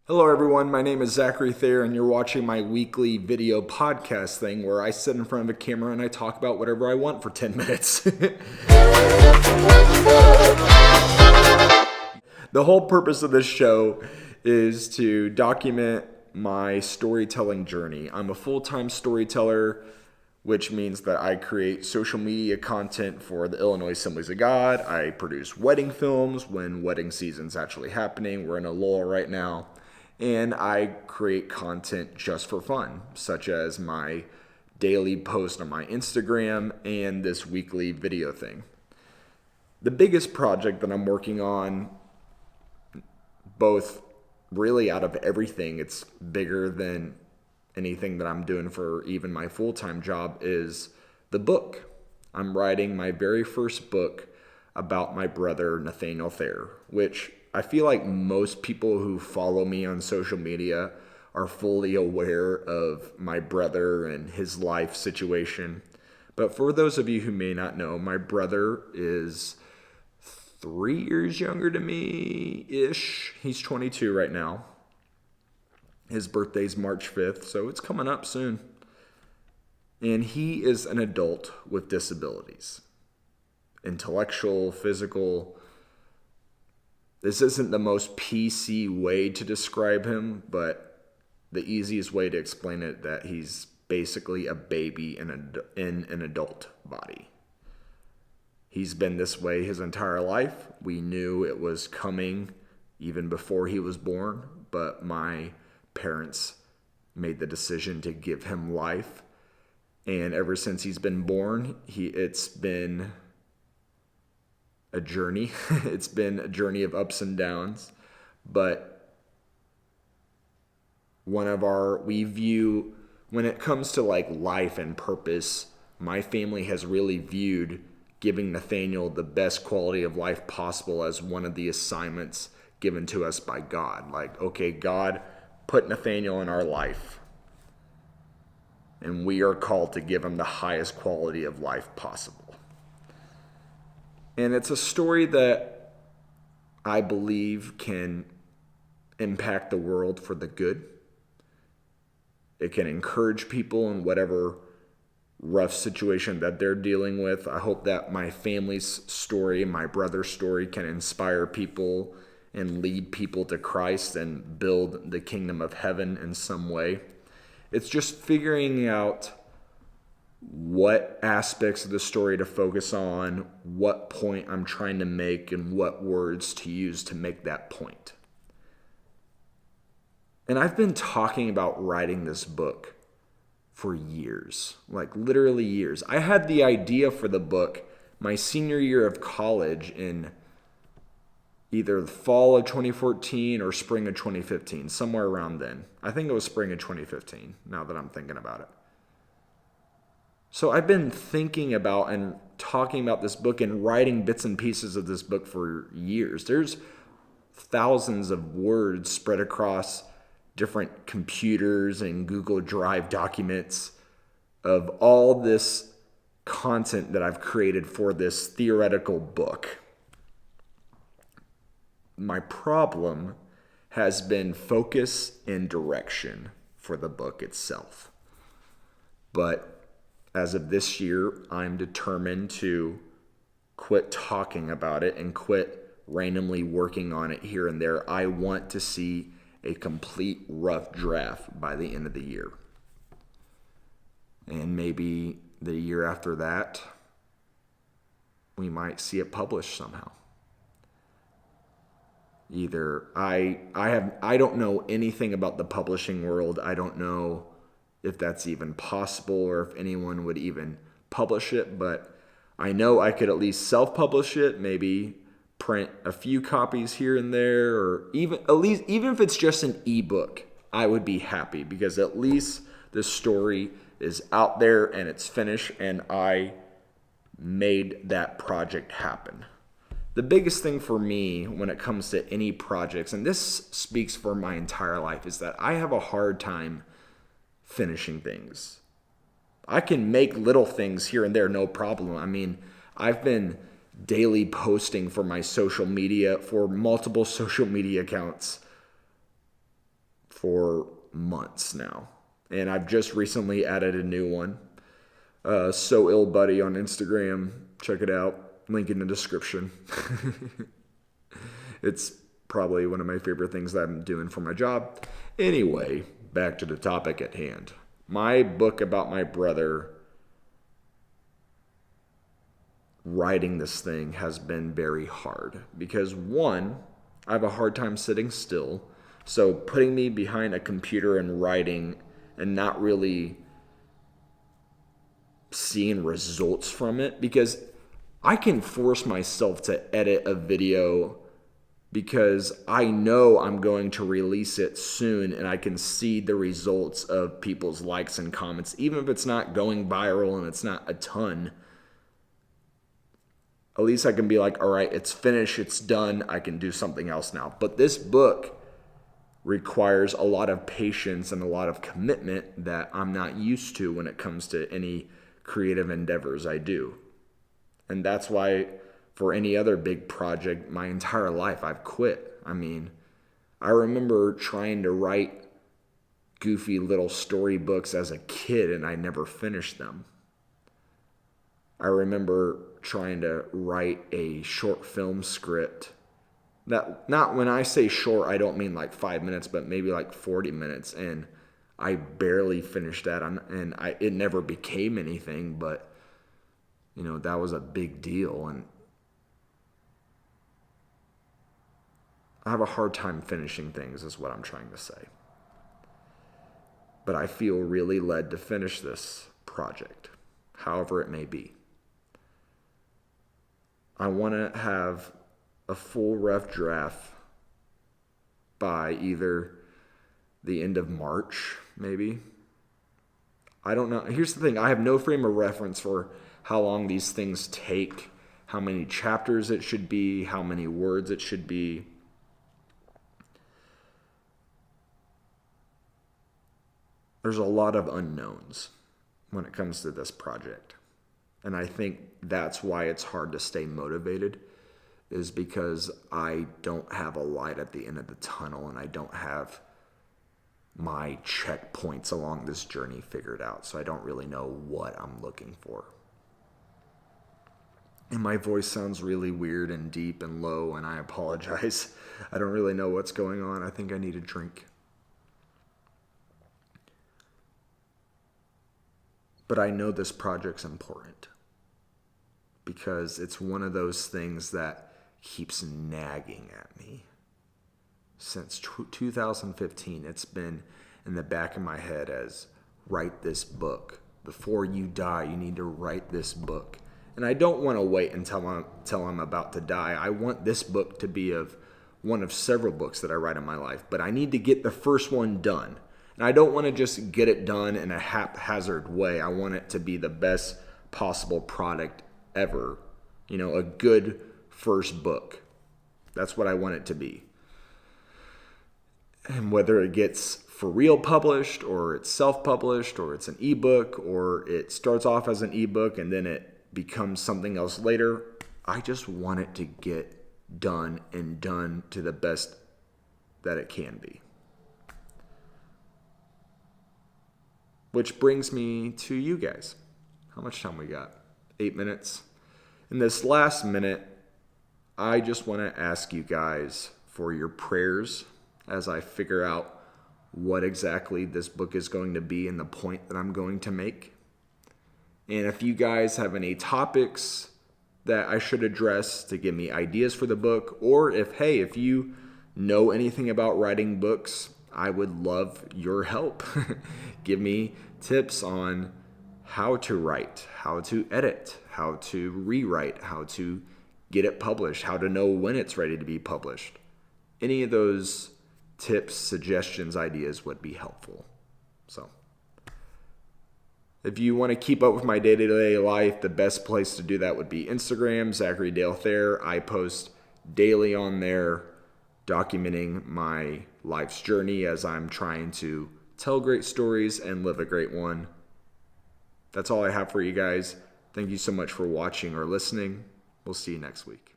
Hello everyone, my name is Zachary Thayer and you're watching my weekly video podcast thing where I sit in front of a camera and I talk about whatever I want for 10 minutes. The whole purpose of this show is to document my storytelling journey. I'm a full-time storyteller, which means that I create social media content for the Illinois Assemblies of God. I produce wedding films when wedding season's actually happening. We're in a lull right now. And I create content just for fun, such as my daily post on my Instagram and this weekly video thing. The biggest project that I'm working on, both really out of everything, it's bigger than anything that I'm doing for even my full-time job, is the book. I'm writing my very first book about my brother, Nathaniel Thayer, which I feel like most people who follow me on social media are fully aware of my brother and his life situation. But for those of you who may not know, my brother is 3 years younger than me-ish. He's 22 right now. His birthday's March 5th, so it's coming up soon. And he is an adult with disabilities. Intellectual, physical. This isn't the most PC way to describe him, but the easiest way to explain it, that he's basically a baby in an adult body. He's been this way his entire life. We knew it was coming even before he was born, but my parents made the decision to give him life. And ever since he's been born, it's been a journey. It's been a journey of ups and downs, but when it comes to like life and purpose, my family has really viewed giving Nathaniel the best quality of life possible as one of the assignments given to us by God. Like, okay, God put Nathaniel in our life, and we are called to give him the highest quality of life possible. And it's a story that I believe can impact the world for the good. It can encourage people in whatever rough situation that they're dealing with. I hope that my family's story, my brother's story, can inspire people and lead people to Christ and build the kingdom of heaven in some way. It's just figuring out what aspects of the story to focus on, what point I'm trying to make, and what words to use to make that point. And I've been talking about writing this book for years, like literally years. I had the idea for the book my senior year of college in either the fall of 2014 or spring of 2015, somewhere around then. I think it was spring of 2015, now that I'm thinking about it. So I've been thinking about and talking about this book and writing bits and pieces of this book for years. There's thousands of words spread across different computers and Google Drive documents of all this content that I've created for this theoretical book. My problem has been focus and direction for the book itself. But as of this year, I'm determined to quit talking about it and quit randomly working on it here and there. I want to see a complete rough draft by the end of the year. And maybe the year after that, we might see it published somehow. Either I don't know anything about the publishing world. I don't know if that's even possible or if anyone would even publish it, but I know I could at least self-publish it, maybe print a few copies here and there, or even if it's just an ebook, I would be happy, because at least the story is out there and it's finished and I made that project happen. The biggest thing for me when it comes to any projects, and this speaks for my entire life, is that I have a hard time finishing things. I can make little things here and there, no problem. I mean, I've been daily posting for my social media, for multiple social media accounts for months now. And I've just recently added a new one. So Ill Buddy on Instagram. Check it out. Link in the description. It's probably one of my favorite things that I'm doing for my job. Anyway, back to the topic at hand. My book about my brother, writing this thing has been very hard because, one, I have a hard time sitting still. So putting me behind a computer and writing and not really seeing results from it, because I can force myself to edit a video because I know I'm going to release it soon and I can see the results of people's likes and comments. Even if it's not going viral and it's not a ton, at least I can be like, all right, it's finished, it's done, I can do something else now. But this book requires a lot of patience and a lot of commitment that I'm not used to when it comes to any creative endeavors I do. And that's why for any other big project, my entire life, I've quit. I mean, I remember trying to write goofy little storybooks as a kid and I never finished them. I remember trying to write a short film script. That, not when I say short, I don't mean like 5 minutes, but maybe like 40 minutes. And I barely finished that. It never became anything, but that was a big deal. And I have a hard time finishing things is what I'm trying to say. But I feel really led to finish this project, however it may be. I want to have a full rough draft by either the end of March, maybe. I don't know. Here's the thing. I have no frame of reference for how long these things take, how many chapters it should be, how many words it should be. There's a lot of unknowns when it comes to this project. And I think that's why it's hard to stay motivated, is because I don't have a light at the end of the tunnel and I don't have my checkpoints along this journey figured out. So I don't really know what I'm looking for. And my voice sounds really weird and deep and low, and I apologize. I don't really know what's going on. I think I need a drink. But I know this project's important because it's one of those things that keeps nagging at me. Since 2015, it's been in the back of my head as, write this book. Before you die, you need to write this book. And I don't want to wait until I'm about to die. I want this book to be one of several books that I write in my life. But I need to get the first one done. And I don't want to just get it done in a haphazard way. I want it to be the best possible product ever. A good first book. That's what I want it to be. And whether it gets for real published, or it's self-published, or it's an ebook, or it starts off as an ebook and then it becomes something else later, I just want it to get done and done to the best that it can be. Which brings me to you guys. How much time we got? 8 minutes. In this last minute, I just want to ask you guys for your prayers as I figure out what exactly this book is going to be and the point that I'm going to make. And if you guys have any topics that I should address to give me ideas for the book, or if you know anything about writing books, I would love your help. Give me tips on how to write, how to edit, how to rewrite, how to get it published, how to know when it's ready to be published. Any of those tips, suggestions, ideas would be helpful. So, if you want to keep up with my day-to-day life, the best place to do that would be Instagram, Zachary Thayer. I post daily on there, documenting my life's journey as I'm trying to tell great stories and live a great one. That's all I have for you guys. Thank you so much for watching or listening. We'll see you next week.